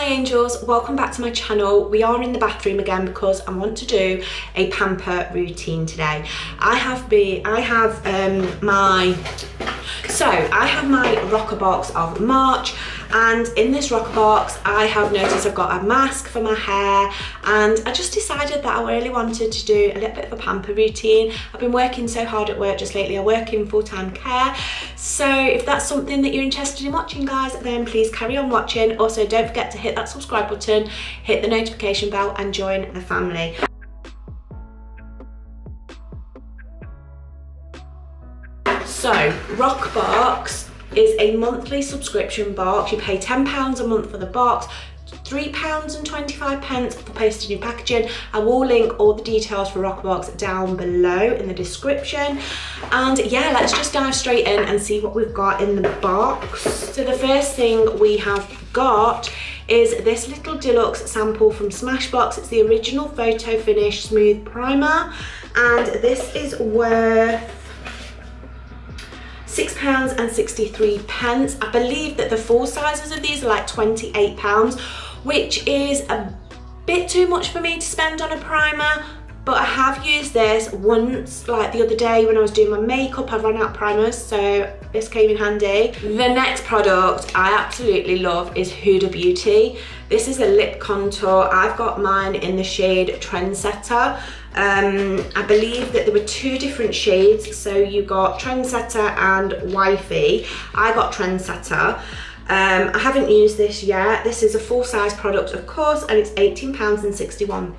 angels, welcome back to my channel. We are in the bathroom again because I want to do a pamper routine today. I have my ROCCABOX of March, and in this ROCCABOX I have noticed I've got a mask for my hair, and I just decided that I really wanted to do a little bit of a pamper routine. I've been working so hard at work just lately. I work in full-time care, so if that's something that you're interested in watching, guys, then please carry on watching. Also, don't forget to hit that subscribe button, hit the notification bell and join the family. So ROCCABOX is a monthly subscription box. You pay £10 a month for the box, £3.25 for postage and packaging. I will link all the details for ROCCABOX down below in the description. And yeah, let's just dive straight in and see what we've got in the box. So the first thing we have got is this little deluxe sample from Smashbox. It's the original photo finish smooth primer, and this is worth £6.63. I believe that the full sizes of these are like £28, which is a bit too much for me to spend on a primer, but I have used this once, like the other day when I was doing my makeup. I ran out of primers, so this came in handy. The next product I absolutely love is Huda Beauty. This is a lip contour. I've got mine in the shade Trendsetter. I believe that there were two different shades, so you got Trendsetter and Wifey. I got Trendsetter. I haven't used this yet. This is a full-size product, of course, and it's £18.61.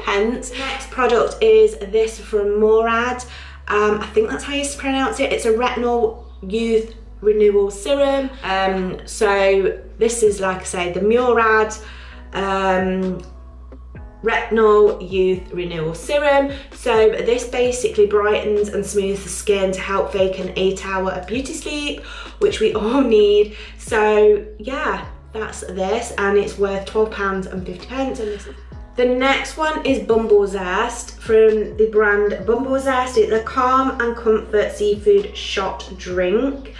Next product is this from Murad. I think that's how you pronounce it. It's a retinol youth renewal serum. So this is, like I say, the Murad retinol youth renewal serum. So this basically brightens and smooths the skin to help fake an 8 hour of beauty sleep, which we all need. So yeah, that's this, and it's worth £12.50. And this is the next one is BumbleZest from the brand BumbleZest. It's a Calm and Comfort seafood shot drink.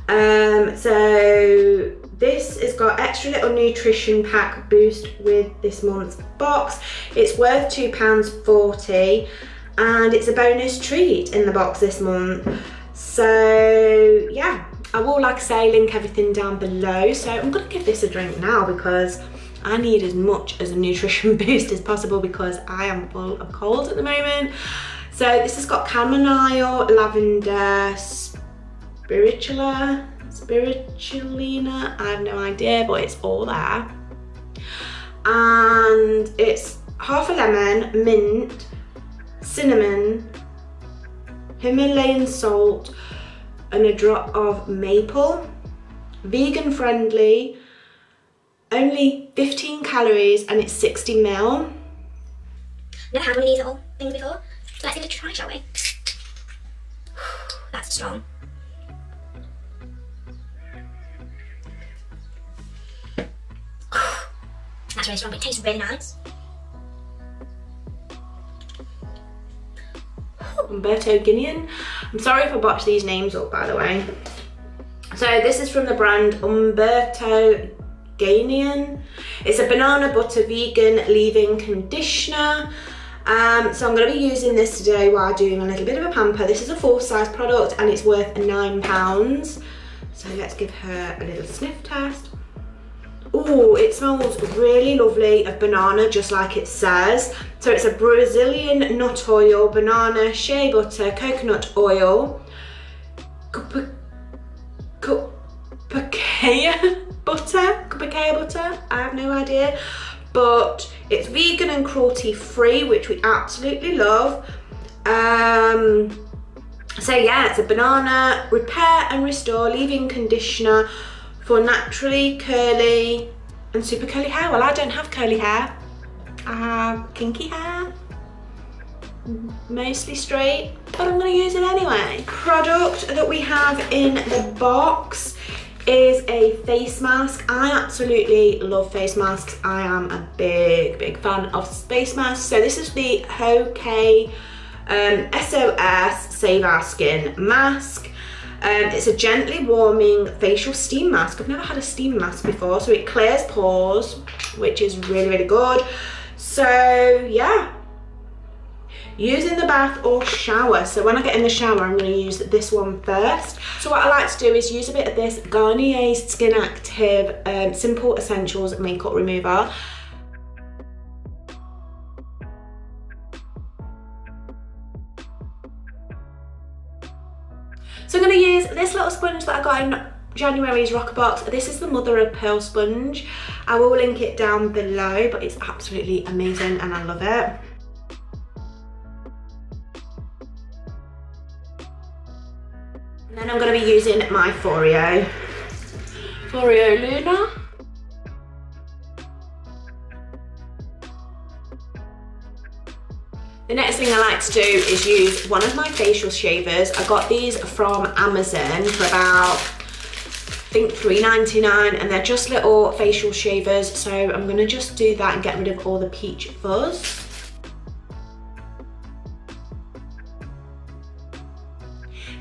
So this has got extra little nutrition pack boost with this month's box. It's worth £2.40, and it's a bonus treat in the box this month. So yeah, I will, like I say, link everything down below. So I'm gonna give this a drink now because I need as much as a nutrition boost as possible because I am full of cold at the moment. So this has got chamomile, lavender, spirulina, I have no idea, but it's all there. And it's half a lemon, mint, cinnamon, Himalayan salt, and a drop of maple. Vegan friendly, only 15 calories, and it's 60 ml. Never had one of these little things before, so let's give it a try, shall we? That's strong. That's really strong, but it tastes really nice. Umberto Guinean. I'm sorry if I botched these names up, by the way. So this is from the brand Umberto Guinean. It's a banana butter vegan leave-in conditioner. So I'm going to be using this today while doing a little bit of a pamper. This is a full-size product and it's worth £9. So let's give her a little sniff test. Oh, it smells really lovely of banana, just like it says. So it's a Brazilian nut oil, banana, shea butter, coconut oil, cupcake butter, I have no idea. But it's vegan and cruelty free, which we absolutely love. So yeah, it's a banana repair and restore leave-in conditioner for naturally curly and super curly hair. Well, I don't have curly hair. I have kinky hair, mostly straight, but I'm gonna use it anyway. Product that we have in the box is a face mask. I absolutely love face masks. I am a big fan of face masks. So this is the ROCCABOX SOS Save Our Skin mask. It's a gently warming facial steam mask. I've never had a steam mask before, so it clears pores, which is really, really good. So yeah, use in the bath or shower. So when I get in the shower, I'm going to use this one first. So what I like to do is use a bit of this Garnier Skin Active Simple Essentials Makeup Remover. So I'm going to use this little sponge that I got in January's ROCCABOX. This is the Mother of Pearl sponge. I will link it down below, but it's absolutely amazing and I love it. And then I'm going to be using my Foreo Luna. The next thing I like to do is use one of my facial shavers. I got these from Amazon for about, I think $3.99, and they're just little facial shavers. So I'm going to just do that and get rid of all the peach fuzz.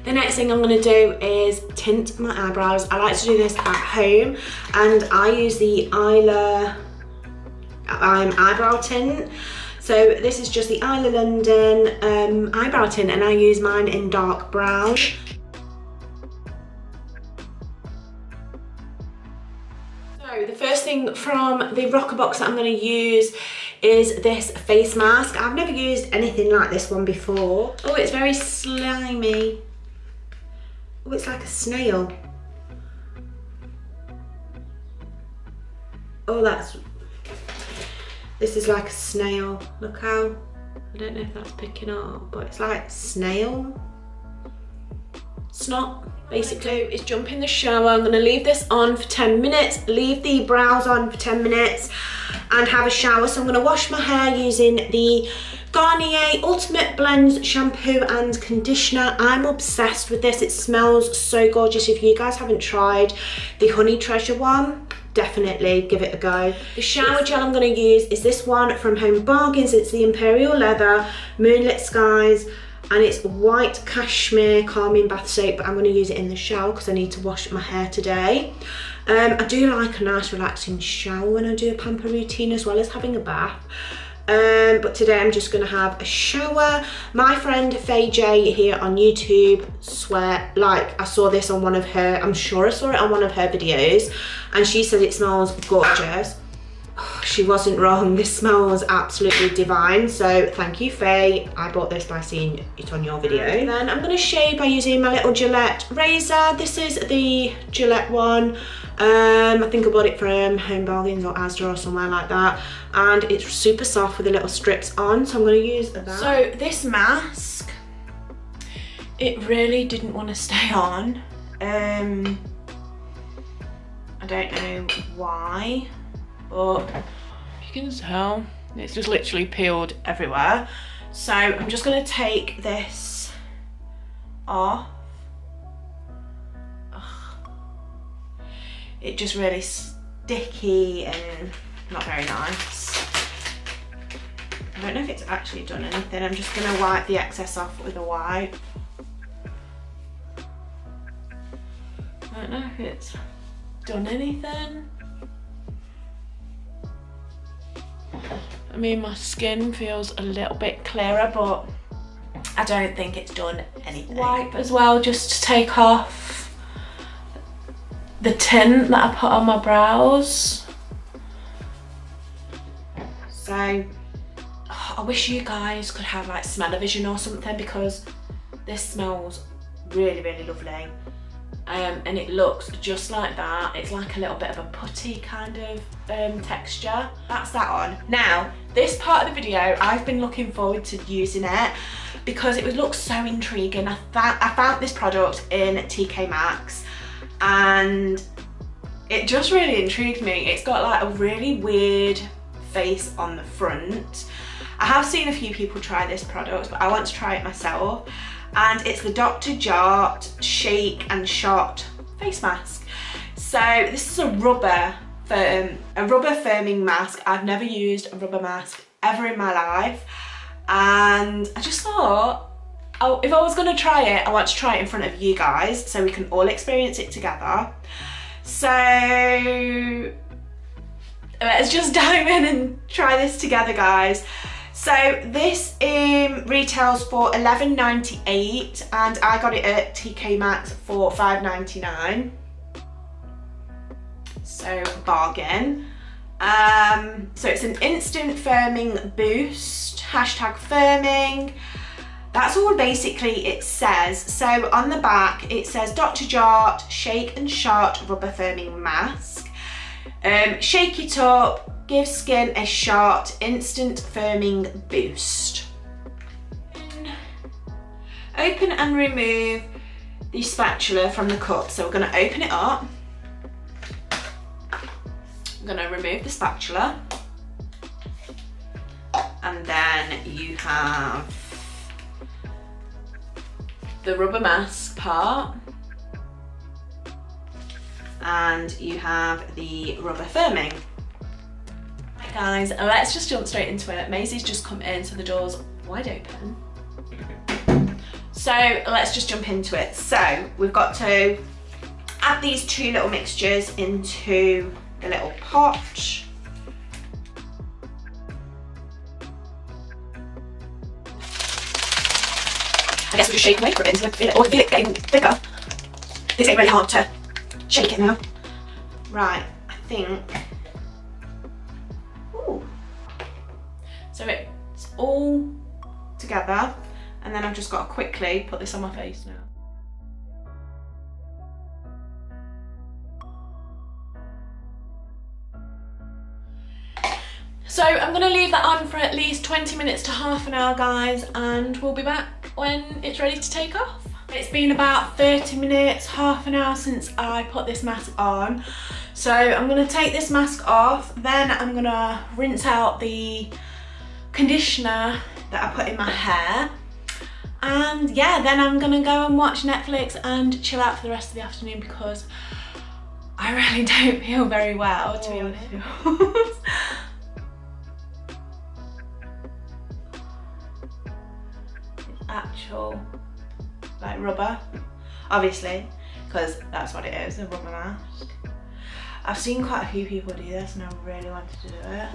The next thing I'm going to do is tint my eyebrows. I like to do this at home, and I use the Isla eyebrow tint. So this is just the Isla London eyebrow tint, and I use mine in dark brown. So the first thing from the ROCCABOX that I'm going to use is this face mask. I've never used anything like this one before. Oh, it's very slimy. Oh, it's like a snail. Oh, this is like a snail. Look how, I don't know if that's picking up, but it's like snail snot. Basically, is jump in the shower. I'm gonna leave this on for 10 minutes, leave the brows on for 10 minutes and have a shower. So I'm gonna wash my hair using the Garnier Ultimate Blends shampoo and conditioner. I'm obsessed with this. It smells so gorgeous. If you guys haven't tried the Honey Treasure one, definitely give it a go. The shower gel I'm going to use is this one from Home Bargains. It's the Imperial Leather Moonlit Skies, and it's white cashmere calming bath soap, but I'm going to use it in the shower because I need to wash my hair today. I do like a nice relaxing shower when I do a pamper routine as well as having a bath. But today I'm just gonna have a shower. My friend Faye J here on YouTube swear, like I saw this on one of her, I'm sure I saw it on one of her videos, and she said it smells gorgeous. Oh, she wasn't wrong, this smells absolutely divine. So thank you, Faye. I bought this by seeing it on your video. And then I'm gonna shave by using my little Gillette razor. This is the Gillette one. I think I bought it from Home Bargains or Asda or somewhere like that, and it's super soft with the little strips on, so I'm going to use that. So this mask, it really didn't want to stay on. I don't know why, but you can tell it's just literally peeled everywhere. So I'm just going to take this off. It's just really sticky and not very nice. I don't know if it's actually done anything. I'm just going to wipe the excess off with a wipe. I don't know if it's done anything. I mean, my skin feels a little bit clearer, but I don't think it's done anything. Wipe as well, just to take off the tint that I put on my brows. So I wish you guys could have like smell-o-vision or something, because this smells really, really lovely. And it looks just like that. It's like a little bit of a putty kind of texture. That's that on. Now, this part of the video, I've been looking forward to using it because it looks so intriguing. I found this product in TK Maxx, and it just really intrigued me. It's got like a really weird face on the front. I have seen a few people try this product, but I want to try it myself. And it's the Dr. Jart Shake and Shot face mask. So this is a rubber firming mask. I've never used a rubber mask ever in my life, and I just thought, oh, if I was going to try it, I want to try it in front of you guys so we can all experience it together. So let's just dive in and try this together, guys. So this retails for $11.98 and I got it at TK Maxx for $5.99. So bargain. So it's an instant firming boost, #firming. That's all basically it says. So on the back it says Dr. Jart Shake and Shot Rubber Firming Mask. Shake it up, give skin a shot, instant firming boost. Open and remove the spatula from the cup. So we're going to open it up. I'm going to remove the spatula. And then you have the rubber mask part. And you have the rubber firming. Right guys, let's just jump straight into it. Maisie's just come in, so the door's wide open. So let's just jump into it. So we've got to add these two little mixtures into the little pot. I guess we'll just shake away for a bit until I feel it getting thicker. It's getting really hard to shake it now. Right, I think. Ooh. So it's all together, and then I've just got to quickly put this on my face now. So I'm going to leave that on for at least 20 minutes to half an hour, guys, and we'll be back when it's ready to take off. It's been about 30 minutes, half an hour since I put this mask on. So I'm going to take this mask off, then I'm going to rinse out the conditioner that I put in my hair. And yeah, then I'm going to go and watch Netflix and chill out for the rest of the afternoon because I really don't feel very well, to be honest with you. Actual like rubber, obviously, because that's what it is, a rubber mask. I've seen quite a few people do this and I really wanted to do it.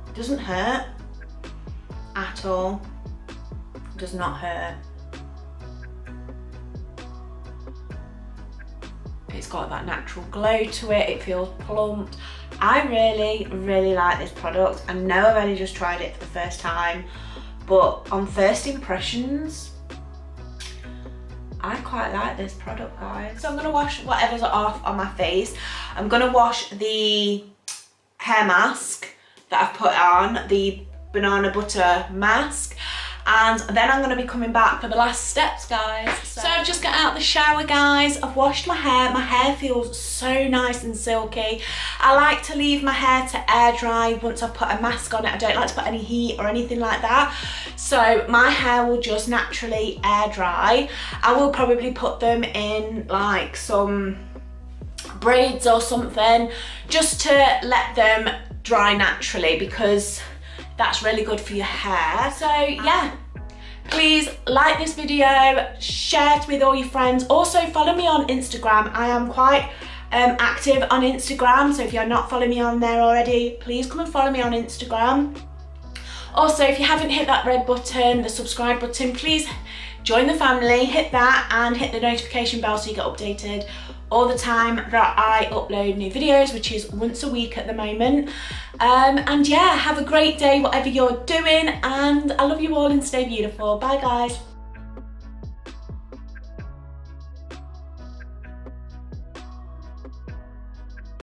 It doesn't hurt at all. It does not hurt. It's got that natural glow to it, it feels plumped. I really like this product. I know I've only just tried it for the first time, but on first impressions, I quite like this product, guys. So I'm gonna wash whatever's off on my face. I'm gonna wash the hair mask that I've put on, the banana butter mask, and then I'm going to be coming back for the last steps, guys. So I've just got out the shower, guys. I've washed my hair. My hair feels so nice and silky. I like to leave my hair to air dry once I've put a mask on it. I don't like to put any heat or anything like that. So my hair will just naturally air dry. I will probably put them in like some braids or something just to let them dry naturally, because that's really good for your hair. So yeah, please like this video, share it with all your friends. Also follow me on Instagram. I am quite active on Instagram, so if you're not following me on there already, please come and follow me on Instagram. Also, if you haven't hit that red button, the subscribe button, please join the family, hit that and hit the notification bell so you get updated all the time that I upload new videos, which is once a week at the moment. And yeah, have a great day whatever you're doing, and I love you all and stay beautiful. Bye guys.